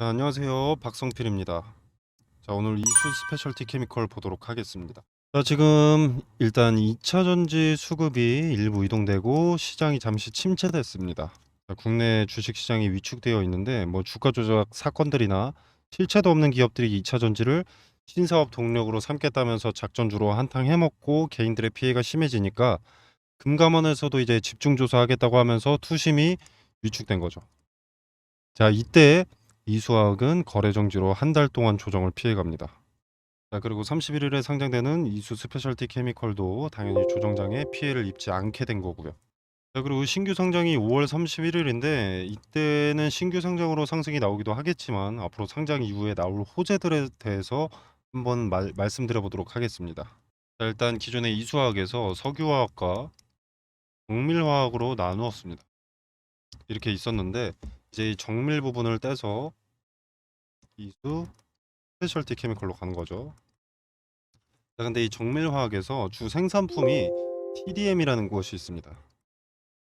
자, 안녕하세요. 박성필입니다. 자, 오늘 이수 스페셜티 케미컬 보도록 하겠습니다. 자, 지금 일단 2차 전지 수급이 일부 이동되고 시장이 잠시 침체됐습니다. 자, 국내 주식 시장이 위축되어 있는데 주가 조작 사건들이나 실체도 없는 기업들이 2차 전지를 신사업 동력으로 삼겠다면서 작전주로 한탕 해먹고 개인들의 피해가 심해지니까 금감원에서도 이제 집중 조사하겠다고 하면서 투심이 위축된 거죠. 자, 이때 이수화학은 거래 정지로 한 달 동안 조정을 피해갑니다. 자, 그리고 31일에 상장되는 이수 스페셜티 케미컬도 당연히 조정장에 피해를 입지 않게 된 거고요. 자, 그리고 신규 상장이 5월 31일인데 이때는 신규 상장으로 상승이 나오기도 하겠지만 앞으로 상장 이후에 나올 호재들에 대해서 한번 말씀드려 보도록 하겠습니다. 자, 일단 기존의 이수화학에서 석유화학과 정밀화학으로 나누었습니다. 이렇게 있었는데 이제 이 정밀 부분을 떼서 이수 스페셜티 케미컬로 가는 거죠. 자, 근데 이 정밀화학에서 주 생산품이 TDM이라는 것이 있습니다.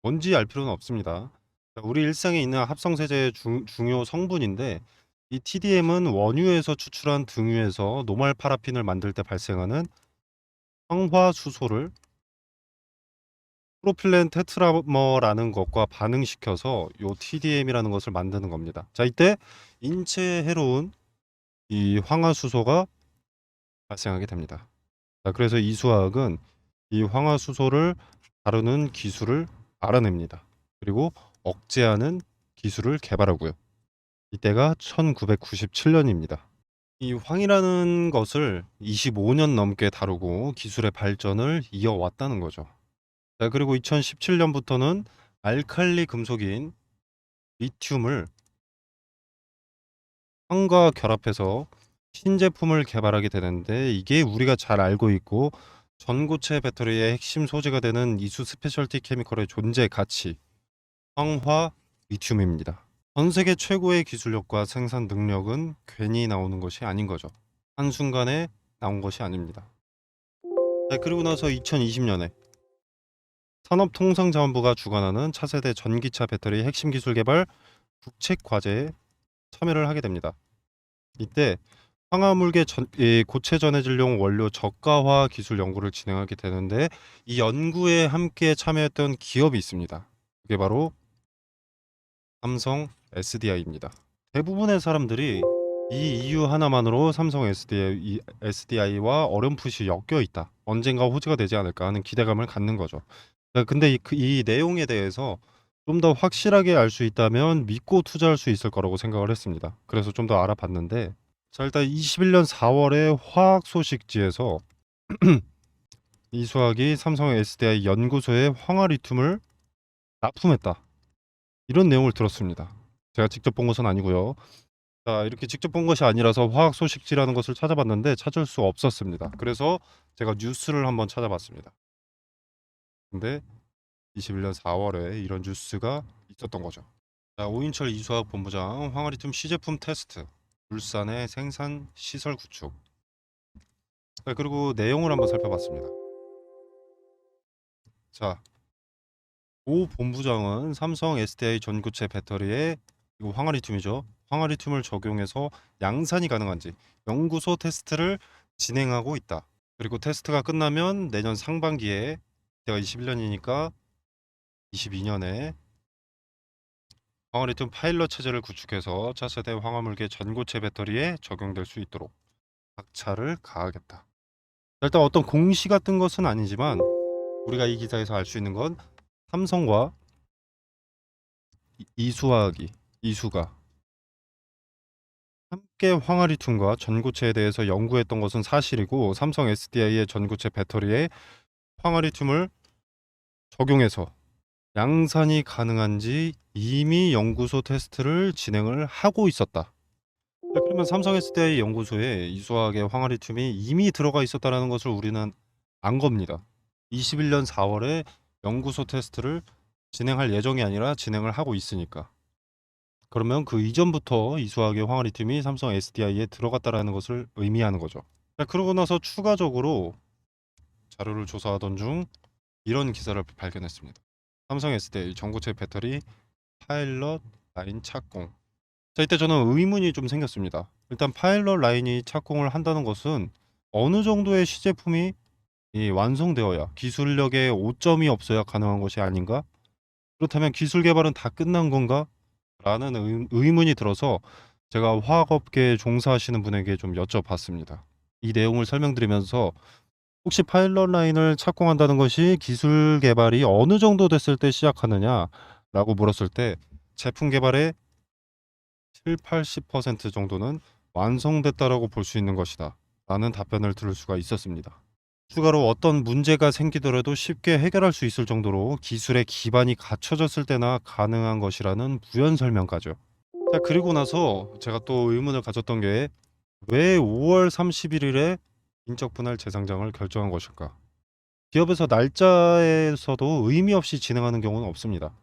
뭔지 알 필요는 없습니다. 자, 우리 일상에 있는 합성세제의 중요 성분인데 이 TDM은 원유에서 추출한 등유에서 노말 파라핀을 만들 때 발생하는 황화수소를 프로필렌 테트라머라는 것과 반응시켜서 요 TDM이라는 것을 만드는 겁니다. 자, 이때 인체에 해로운 이 황화수소가 발생하게 됩니다. 자, 그래서 이수화학은 이 황화수소를 다루는 기술을 알아냅니다. 그리고 억제하는 기술을 개발하고요. 이때가 1997년입니다. 이 황이라는 것을 25년 넘게 다루고 기술의 발전을 이어왔다는 거죠. 자, 그리고 2017년부터는 알칼리 금속인 리튬을 황과 결합해서 신제품을 개발하게 되는데 이게 우리가 잘 알고 있고 전고체 배터리의 핵심 소재가 되는 이수 스페셜티 케미컬의 존재 가치 황화 리튬입니다. 전 세계 최고의 기술력과 생산 능력은 괜히 나오는 것이 아닌 거죠. 한순간에 나온 것이 아닙니다. 네, 그리고 나서 2020년에 산업통상자원부가 주관하는 차세대 전기차 배터리 핵심 기술 개발 국책 과제에 참여를 하게 됩니다. 이때 황화물계 고체 전해질용 원료 저가화 기술 연구를 진행하게 되는데 이 연구에 함께 참여했던 기업이 있습니다. 그게 바로 삼성 SDI입니다. 대부분의 사람들이 이 이유 하나만으로 삼성 SDI와 어렴풋이 엮여 있다. 언젠가 호재가 되지 않을까 하는 기대감을 갖는 거죠. 근데 이 내용에 대해서 좀 더 확실하게 알 수 있다면 믿고 투자할 수 있을 거라고 생각을 했습니다. 그래서 좀 더 알아봤는데 자, 일단 21년 4월에 화학 소식지에서 이수학이 삼성 SDI 연구소에 황화리튬을 납품했다. 이런 내용을 들었습니다. 제가 직접 본 것은 아니고요. 자, 이렇게 직접 본 것이 아니라서 화학 소식지라는 것을 찾아봤는데 찾을 수 없었습니다. 그래서 제가 뉴스를 한번 찾아봤습니다. 근데 21년 4월에 이런 뉴스가 있었던 거죠. 자, 오인철 이수학 본부장 황화리튬 시제품 테스트 울산의 생산 시설 구축. 자, 그리고 내용을 한번 살펴봤습니다. 자, 오 본부장은 삼성 SDI 전구체 배터리에 이거 황화리튬이죠. 황화리튬을 적용해서 양산이 가능한지 연구소 테스트를 진행하고 있다. 그리고 테스트가 끝나면 내년 상반기에 내가 21년이니까 22년에 황화리튬 파일럿 체제를 구축해서 차세대 황화물계 전고체 배터리에 적용될 수 있도록 박차를 가하겠다. 일단 어떤 공시 같은 것은 아니지만 우리가 이 기사에서 알 수 있는 건 삼성과 이수가 함께 황화리튬과 전고체에 대해서 연구했던 것은 사실이고 삼성 SDI의 전고체 배터리에 황화리튬을 적용해서 양산이 가능한지 이미 연구소 테스트를 진행을 하고 있었다. 그러면 삼성 SDI 연구소에 이수화학의 황화리튬이 이미 들어가 있었다는 것을 우리는 안 겁니다. 21년 4월에 연구소 테스트를 진행할 예정이 아니라 진행을 하고 있으니까. 그러면 그 이전부터 이수학의 황화리튬이 삼성 SDI에 들어갔다라는 것을 의미하는 거죠. 자, 그러고 나서 추가적으로 자료를 조사하던 중 이런 기사를 발견했습니다. 삼성 SDI 전고체 배터리 파일럿 라인 착공. 자, 이때 저는 의문이 좀 생겼습니다. 일단 파일럿 라인이 착공을 한다는 것은 어느 정도의 시제품이 완성되어야 기술력에 오점이 없어야 가능한 것이 아닌가? 그렇다면 기술 개발은 다 끝난 건가? 라는 의문이 들어서 제가 화학업계에 종사하시는 분에게 좀 여쭤봤습니다. 이 내용을 설명드리면서 혹시 파일럿 라인을 착공한다는 것이 기술 개발이 어느 정도 됐을 때 시작하느냐라고 물었을 때 제품 개발의 7, 80% 정도는 완성됐다라고 볼 수 있는 것이다. 라는 답변을 들을 수가 있었습니다. 추가로 어떤 문제가 생기더라도 쉽게 해결할 수 있을 정도로 기술의 기반이 갖춰졌을 때나 가능한 것이라는 부연 설명까지요. 자, 그리고 나서 제가 또 의문을 가졌던 게 왜 5월 31일에 인적 분할 재상장을 결정한 것일까? 기업에서 날짜에서도 의미 없이 진행하는 경우는 없습니다.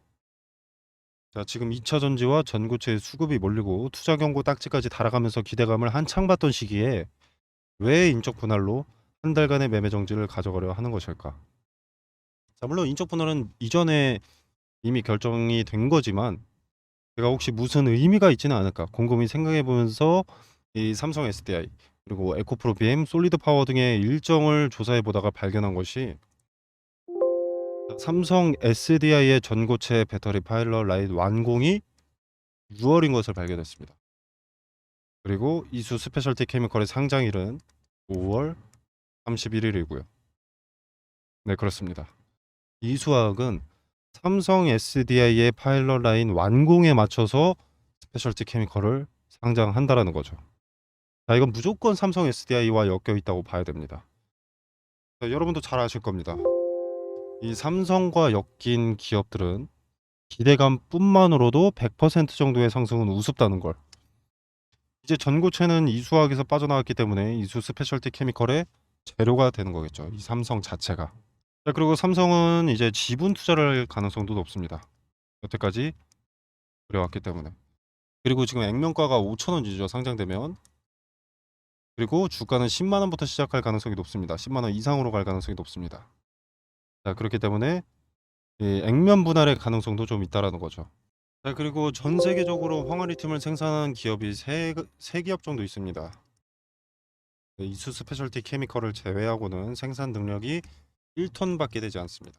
자, 지금 2차 전지와 전고체 수급이 몰리고 투자 경고 딱지까지 달아가면서 기대감을 한창 받던 시기에 왜 인적 분할로 한 달간의 매매 정지를 가져가려 하는 것일까? 자, 물론 인적 분할은 이전에 이미 결정이 된 거지만 제가 혹시 무슨 의미가 있지는 않을까 곰곰이 생각해 보면서 이 삼성 SDI 그리고 에코프로 BM, 솔리드 파워 등의 일정을 조사해 보다가 발견한 것이 삼성 SDI의 전고체 배터리 파일럿 라인 완공이 6월인 것을 발견했습니다. 그리고 이수 스페셜티 케미컬의 상장일은 5월 31일이고요. 네, 그렇습니다. 이수화학은 삼성 SDI의 파일럿 라인 완공에 맞춰서 스페셜티 케미컬을 상장한다라는 거죠. 자, 이건 무조건 삼성 SDI와 엮여 있다고 봐야 됩니다. 자, 여러분도 잘 아실 겁니다. 이 삼성과 엮인 기업들은 기대감뿐만으로도 100% 정도의 상승은 우습다는 걸. 이제 전고체는 이수화학에서 빠져나왔기 때문에 이수 스페셜티 케미컬의 재료가 되는 거겠죠. 이 삼성 자체가. 자, 그리고 삼성은 이제 지분 투자를 할 가능성도 높습니다. 여태까지 그래왔기 때문에. 그리고 지금 액면가가 5,000원이죠. 상장되면. 그리고 주가는 10만 원부터 시작할 가능성이 높습니다. 10만 원 이상으로 갈 가능성이 높습니다. 자, 그렇기 때문에 이 액면 분할의 가능성도 좀 있다라는 거죠. 자, 그리고 전 세계적으로 황화리튬을 생산하는 기업이 세 기업 정도 있습니다. 네, 이수 스페셜티 케미컬을 제외하고는 생산 능력이 1톤밖에 되지 않습니다.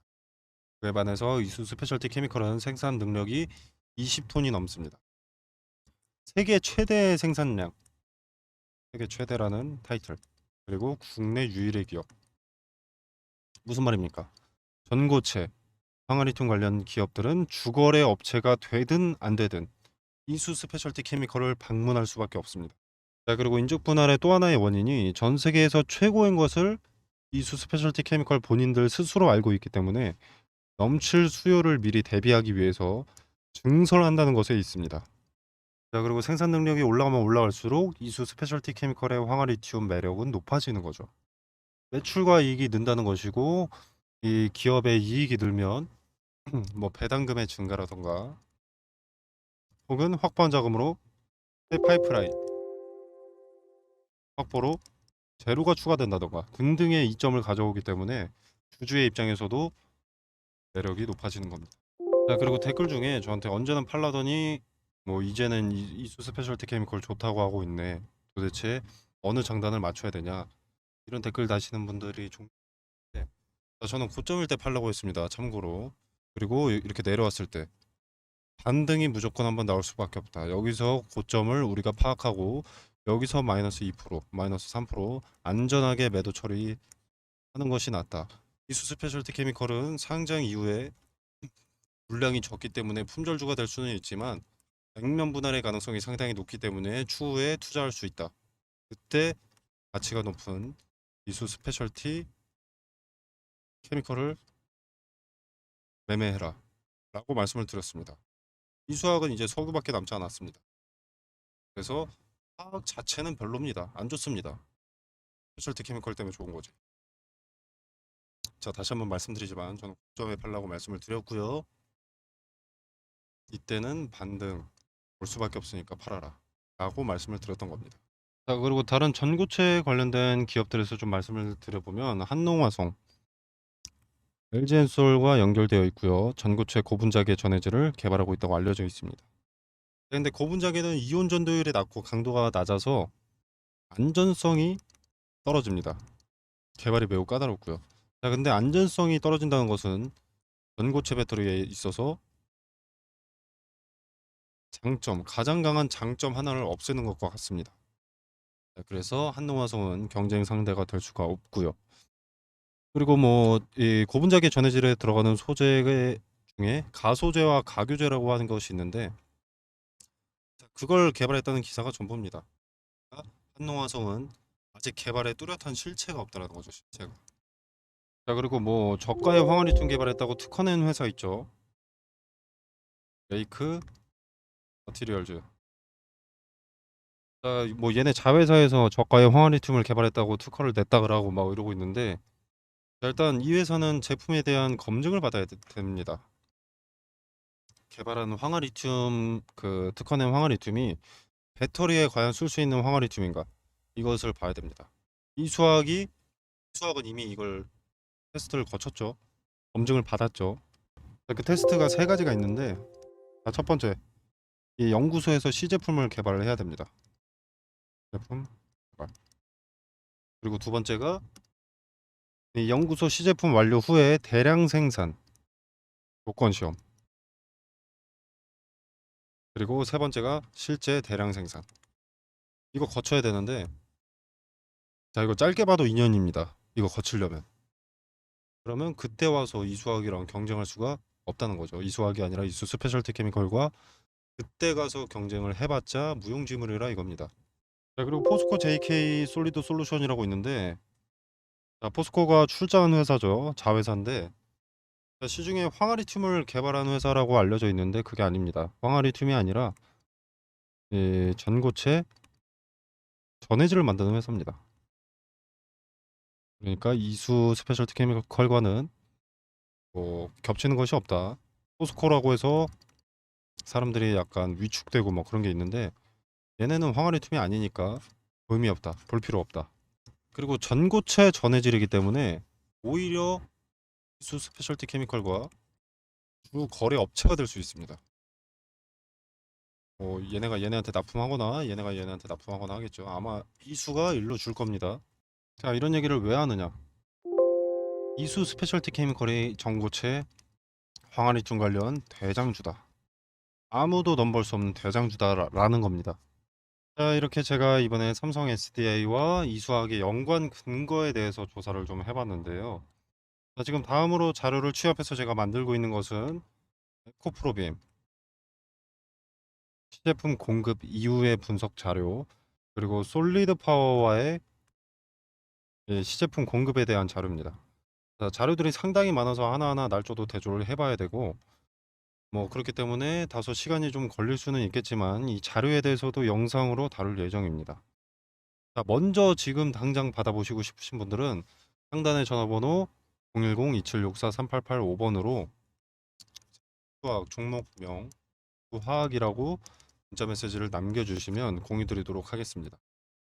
그에 반해서 이수 스페셜티 케미컬은 생산 능력이 20톤이 넘습니다. 세계 최대 생산량, 세계 최대라는 타이틀, 그리고 국내 유일의 기업. 무슨 말입니까? 전고체, 항아리튬 관련 기업들은 주거래 업체가 되든 안 되든 이수 스페셜티 케미컬을 방문할 수밖에 없습니다. 자, 그리고 인적 분할의 또 하나의 원인이 전 세계에서 최고인 것을 이수 스페셜티 케미컬 본인들 스스로 알고 있기 때문에 넘칠 수요를 미리 대비하기 위해서 증설한다는 것에 있습니다. 자, 그리고 생산 능력이 올라가면 올라갈수록 이수 스페셜티 케미컬의 황화리튬 매력은 높아지는 거죠. 매출과 이익이 는다는 것이고 이 기업의 이익이 늘면 뭐 배당금의 증가라던가 혹은 확보한 자금으로 파이프라인 확보로 재료가 추가된다던가 등등의 이점을 가져오기 때문에 주주의 입장에서도 매력이 높아지는 겁니다. 자, 그리고 댓글 중에 저한테 언제는 팔라더니 뭐 이제는 이수 스페셜티 케미컬 좋다고 하고 있네. 도대체 어느 장단을 맞춰야 되냐. 이런 댓글 다시는 분들이 종인데 저는 고점일 때 팔라고 했습니다. 참고로. 그리고 이렇게 내려왔을 때 반등이 무조건 한번 나올 수밖에 없다. 여기서 고점을 우리가 파악하고 여기서 마이너스 2%, 마이너스 3% 안전하게 매도 처리하는 것이 낫다. 이수 스페셜티 케미컬은 상장 이후에 물량이 적기 때문에 품절주가 될 수는 있지만 액면 분할의 가능성이 상당히 높기 때문에 추후에 투자할 수 있다. 그때 가치가 높은 이수 스페셜티 케미컬을 매매해라 라고 말씀을 드렸습니다. 이수화학은 이제 석유밖에 남지 않았습니다. 그래서 화학 자체는 별로입니다. 안 좋습니다. 스페셜티 케미컬 때문에 좋은 거지. 자, 다시 한번 말씀드리지만 저는 고점에 팔라고 말씀을 드렸고요. 이때는 반등 볼 수밖에 없으니까 팔아라 라고 말씀을 드렸던 겁니다. 자, 그리고 다른 전고체 관련된 기업들에서 좀 말씀을 드려보면 한농화성, LG엔솔과 연결되어 있고요. 전고체 고분자계 전해질을 개발하고 있다고 알려져 있습니다. 근데 고분자계는 이온 전도율이 낮고 강도가 낮아서 안전성이 떨어집니다. 개발이 매우 까다롭고요. 자, 근데 안전성이 떨어진다는 것은 전고체 배터리에 있어서 가장 강한 장점 하나를 없애는 것과 같습니다. 자, 그래서 한농화성은 경쟁 상대가 될 수가 없고요. 그리고 뭐 이 고분자계 전해질에 들어가는 소재 중에 가소재와 가교재라고 하는 것이 있는데, 자, 그걸 개발했다는 기사가 전부입니다. 한농화성은 아직 개발에 뚜렷한 실체가 없다는 거죠, 실체가. 자, 그리고 뭐 저가의 황화리튬 개발했다고 특허낸 회사 있죠. 레이크 머티리얼즈. 자, 뭐 얘네 자회사에서 저가의 황화리튬을 개발했다고 특허를 냈다 그러고 막 이러고 있는데, 자, 일단 이 회사는 제품에 대한 검증을 받아야 됩니다. 개발한 황화리튬 특허낸 황화리튬이 배터리에 과연 쓸 수 있는 황화리튬인가, 이것을 봐야 됩니다. 수학은 이미 이걸 테스트를 거쳤죠. 검증을 받았죠. 그 테스트가 세 가지가 있는데, 자, 첫 번째, 이 연구소에서 시제품을 개발을 해야 됩니다. 제품 개발. 그리고 두 번째가 이 연구소 시제품 완료 후에 대량 생산 조건 시험. 그리고 세 번째가 실제 대량 생산. 이거 거쳐야 되는데, 자, 이거 짧게 봐도 2년입니다. 이거 거치려면. 그러면 그때 와서 이수학이랑 경쟁할 수가 없다는 거죠. 이수학이 아니라 이수 스페셜티 케미컬과 그때 가서 경쟁을 해봤자 무용지물이라 이겁니다. 자, 그리고 포스코 JK 솔리드 솔루션이라고 있는데, 자, 포스코가 출자한 회사죠. 자회사인데, 자, 시중에 황화리튬을 개발한 회사라고 알려져 있는데 그게 아닙니다. 황화리튬이 아니라 전고체 전해질을 만드는 회사입니다. 그러니까 이수 스페셜티 케미컬과는 뭐 겹치는 것이 없다. 포스코라고 해서 사람들이 약간 위축되고 뭐 그런 게 있는데, 얘네는 황화리튬이 아니니까 의미 없다. 볼 필요 없다. 그리고 전고체 전해질이기 때문에 오히려 이수 스페셜티 케미컬과 주 거래 업체가 될 수 있습니다. 얘네가 얘네한테 납품하거나 얘네가 얘네한테 납품하거나 하겠죠. 아마 이수가 일로 줄 겁니다. 자, 이런 얘기를 왜 하느냐? 이수 스페셜티 케미컬이 전고체 황화리튬 관련 대장주다. 아무도 넘볼 수 없는 대장주다라는 겁니다. 자, 이렇게 제가 이번에 삼성 SDI와 이수학의 연관 근거에 대해서 조사를 좀 해봤는데요. 자, 지금 다음으로 자료를 취합해서 제가 만들고 있는 것은 에코프로빔 시제품 공급 이후의 분석 자료, 그리고 솔리드 파워와의 시제품 공급에 대한 자료입니다. 자, 자료들이 상당히 많아서 하나하나 날조도 대조를 해봐야 되고, 뭐 그렇기 때문에 다소 시간이 좀 걸릴 수는 있겠지만 이 자료에 대해서도 영상으로 다룰 예정입니다. 자, 먼저 지금 당장 받아보시고 싶으신 분들은 상단의 전화번호 010-2764-3885번으로 수학 종목명 수학이라고 문자 메시지를 남겨주시면 공유드리도록 하겠습니다.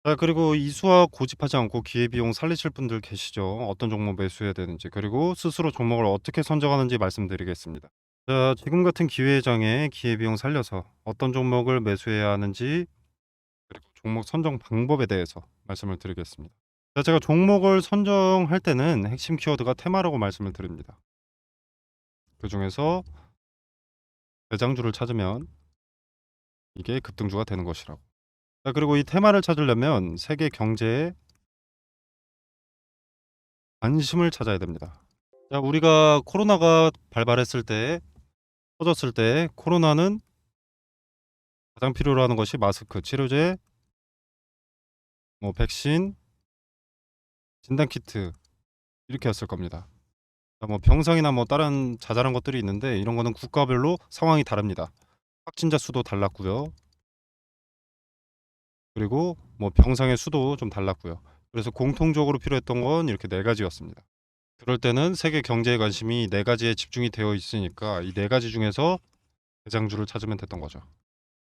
자, 그리고 이 수학 고집하지 않고 기회비용 살리실 분들 계시죠? 어떤 종목 매수해야 되는지, 그리고 스스로 종목을 어떻게 선정하는지 말씀드리겠습니다. 자, 지금 같은 기회장에 기회비용 살려서 어떤 종목을 매수해야 하는지, 그리고 종목 선정 방법에 대해서 말씀을 드리겠습니다. 자, 제가 종목을 선정할 때는 핵심 키워드가 테마라고 말씀을 드립니다. 그 중에서 대장주를 찾으면 이게 급등주가 되는 것이라고. 자, 그리고 이 테마를 찾으려면 세계 경제에 관심을 찾아야 됩니다. 자, 우리가 코로나가 발발했을 때, 터졌을 때 코로나는 가장 필요로 하는 것이 마스크, 치료제, 뭐 백신, 진단키트, 이렇게 였을 겁니다. 자, 뭐 병상이나 뭐 다른 자잘한 것들이 있는데 이런 거는 국가별로 상황이 다릅니다. 확진자 수도 달랐고요. 그리고 뭐 병상의 수도 좀 달랐고요. 그래서 공통적으로 필요했던 건 이렇게 네 가지였습니다. 그럴 때는 세계 경제의 관심이 네 가지에 집중이 되어 있으니까 이 네 가지 중에서 대장주를 찾으면 됐던 거죠.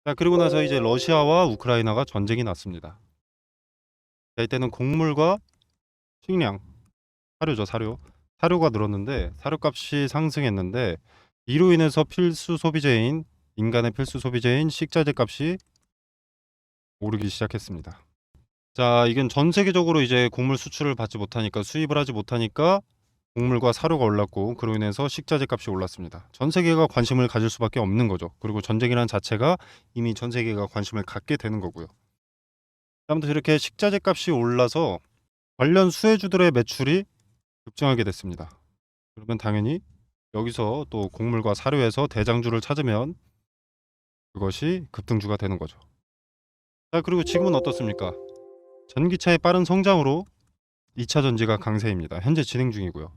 자, 그리고 나서 이제 러시아와 우크라이나가 전쟁이 났습니다. 자, 이때는 곡물과 식량, 사료죠, 사료. 사료가 늘었는데 사료값이 상승했는데, 이로 인해서 필수 소비재인 인간의 필수 소비재인 식자재 값이 오르기 시작했습니다. 자, 이건 전 세계적으로 이제 곡물 수출을 받지 못하니까, 수입을 하지 못하니까 곡물과 사료가 올랐고, 그로 인해서 식자재 값이 올랐습니다. 전 세계가 관심을 가질 수밖에 없는 거죠. 그리고 전쟁이라는 자체가 이미 전 세계가 관심을 갖게 되는 거고요. 아무튼 이렇게 식자재 값이 올라서 관련 수혜주들의 매출이 급증하게 됐습니다. 그러면 당연히 여기서 또 곡물과 사료에서 대장주를 찾으면 그것이 급등주가 되는 거죠. 자, 그리고 지금은 어떻습니까? 전기차의 빠른 성장으로 2차 전지가 강세입니다. 현재 진행 중이고요.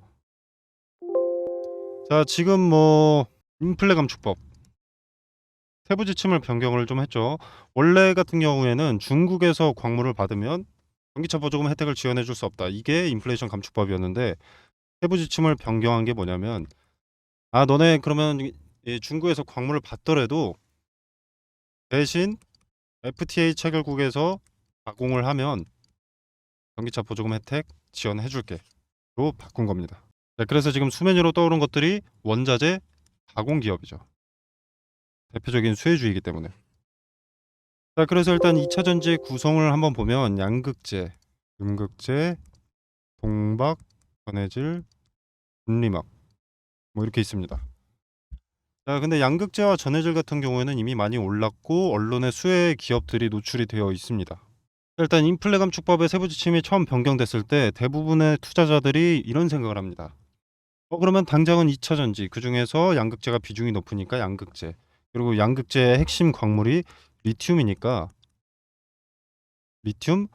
자, 지금 뭐 인플레 감축법 세부 지침을 변경을 좀 했죠. 원래 같은 경우에는 중국에서 광물을 받으면 전기차 보조금 혜택을 지원해 줄 수 없다. 이게 인플레이션 감축법이었는데, 세부 지침을 변경한 게 뭐냐면, 너네 그러면 중국에서 광물을 받더라도 대신 FTA 체결국에서 가공을 하면 전기차 보조금 혜택 지원해 줄게 로 바꾼 겁니다. 네, 그래서 지금 수면 위로 떠오른 것들이 원자재 가공 기업이죠. 대표적인 수혜주이기 때문에. 자, 그래서 일단 2차 전지 구성을 한번 보면 양극재, 음극재, 동박, 전해질, 분리막 뭐 이렇게 있습니다. 자, 근데 양극재와 전해질 같은 경우에는 이미 많이 올랐고 언론의 수혜 기업들이 노출이 되어 있습니다. 일단 인플레 감축법의 세부 지침이 처음 변경됐을 때 대부분의 투자자들이 이런 생각을 합니다. 그러면 당장은 2차 전지, 그중에서 양극재가 비중이 높으니까 양극재, 그리고 양극재의 핵심 광물이 리튬이니까 리튬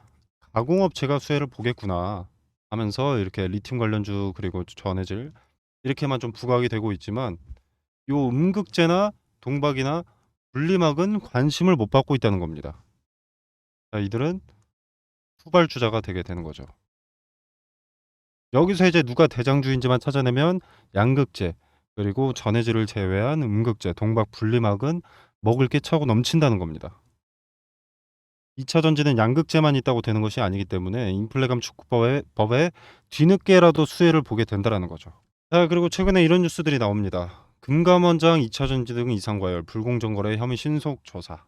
가공업체가 수혜를 보겠구나 하면서 이렇게 리튬 관련주 그리고 전해질 이렇게만 좀 부각이 되고 있지만, 요 음극재나 동박이나 분리막은 관심을 못 받고 있다는 겁니다. 자, 이들은 후발주자가 되게 되는 거죠. 여기서 이제 누가 대장주인지만 찾아내면 양극재 그리고 전해질을 제외한 음극재, 동박, 분리막은 먹을 게 차고 넘친다는 겁니다. 2차 전지는 양극재만 있다고 되는 것이 아니기 때문에 인플레 감축법에 뒤늦게라도 수혜를 보게 된다는 거죠. 자, 그리고 최근에 이런 뉴스들이 나옵니다. 금감원장 2차 전지 등 이상과열, 불공정 거래 혐의 신속 조사.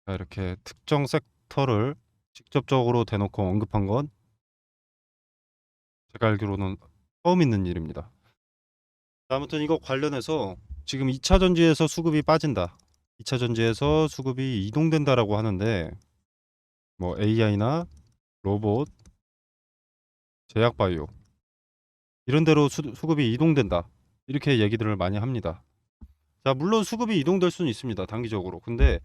자, 이렇게 특정 섹터를 직접적으로 대놓고 언급한 건 제가 알기로는 처음 있는 일입니다. 아무튼 이거 관련해서 지금 2차 전지에서 수급이 빠진다, 2차 전지에서 수급이 이동된다라고 하는데, 뭐 AI나 로봇, 제약바이오 이런 데로 수급이 이동된다, 이렇게 얘기들을 많이 합니다. 자, 물론 수급이 이동될 수는 있습니다, 단기적으로. 근데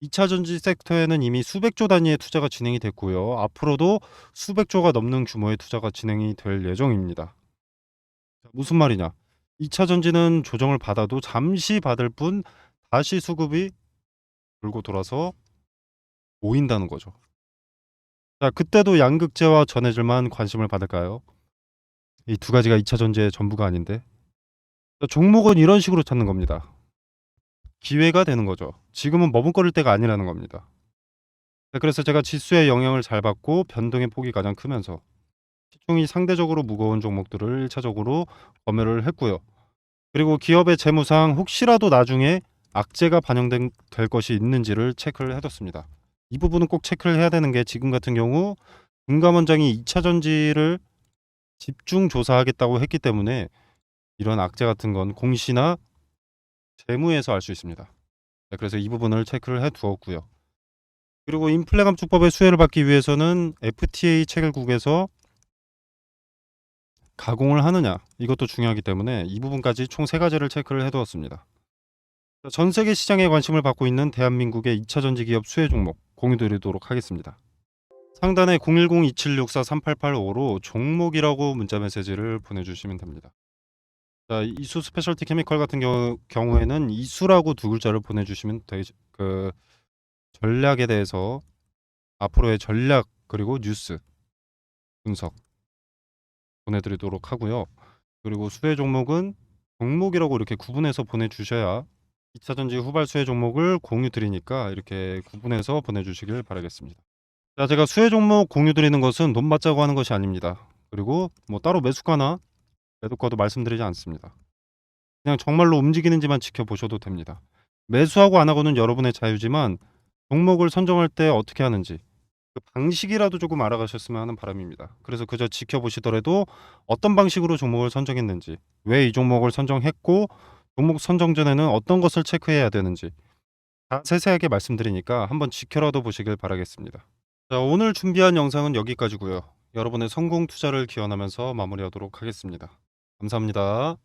2차 전지 섹터에는 이미 수백조 단위의 투자가 진행이 됐고요. 앞으로도 수백조가 넘는 규모의 투자가 진행이 될 예정입니다. 자, 무슨 말이냐? 2차 전지는 조정을 받아도 잠시 받을 뿐 다시 수급이 돌고 돌아서 모인다는 거죠. 자, 그때도 양극재와 전해질만 관심을 받을까요? 이 두 가지가 2차 전지의 전부가 아닌데. 자, 종목은 이런 식으로 찾는 겁니다. 기회가 되는 거죠. 지금은 머뭇거릴 때가 아니라는 겁니다. 자, 그래서 제가 지수의 영향을 잘 받고 변동의 폭이 가장 크면서 시총이 상대적으로 무거운 종목들을 1차적으로 검열을 했고요. 그리고 기업의 재무상 혹시라도 나중에 악재가 반영될 것이 있는지를 체크를 해뒀습니다. 이 부분은 꼭 체크를 해야 되는 게, 지금 같은 경우 금감원장이 2차 전지를 집중 조사하겠다고 했기 때문에 이런 악재 같은 건 공시나 재무에서 알 수 있습니다. 네, 그래서 이 부분을 체크를 해 두었고요. 그리고 인플레 감축법의 수혜를 받기 위해서는 FTA 체결국에서 가공을 하느냐, 이것도 중요하기 때문에 이 부분까지 총 3가지를 체크를 해 두었습니다. 전 세계 시장에 관심을 받고 있는 대한민국의 2차 전지 기업 수혜 종목 공유드리도록 하겠습니다. 상단에 010-2764-3885로 종목이라고 문자 메시지를 보내주시면 됩니다. 자, 이수 스페셜티 케미컬 같은 경우에는 이수라고 2글자를 보내주시면 그 전략에 대해서, 앞으로의 전략 그리고 뉴스 분석 보내드리도록 하고요. 그리고 수혜 종목은 종목이라고 이렇게 구분해서 보내주셔야 2차 전지 후발 수혜 종목을 공유 드리니까 이렇게 구분해서 보내주시길 바라겠습니다. 자, 제가 수혜 종목 공유 드리는 것은 돈 받자고 하는 것이 아닙니다. 그리고 뭐 따로 매수가나 매도가도 말씀드리지 않습니다. 그냥 정말로 움직이는지만 지켜보셔도 됩니다. 매수하고 안 하고는 여러분의 자유지만 종목을 선정할 때 어떻게 하는지 그 방식이라도 조금 알아가셨으면 하는 바람입니다. 그래서 그저 지켜보시더라도 어떤 방식으로 종목을 선정했는지, 왜 이 종목을 선정했고 종목 선정 전에는 어떤 것을 체크해야 되는지 다 세세하게 말씀드리니까 한번 지켜라도 보시길 바라겠습니다. 자, 오늘 준비한 영상은 여기까지고요. 여러분의 성공 투자를 기원하면서 마무리하도록 하겠습니다. 감사합니다.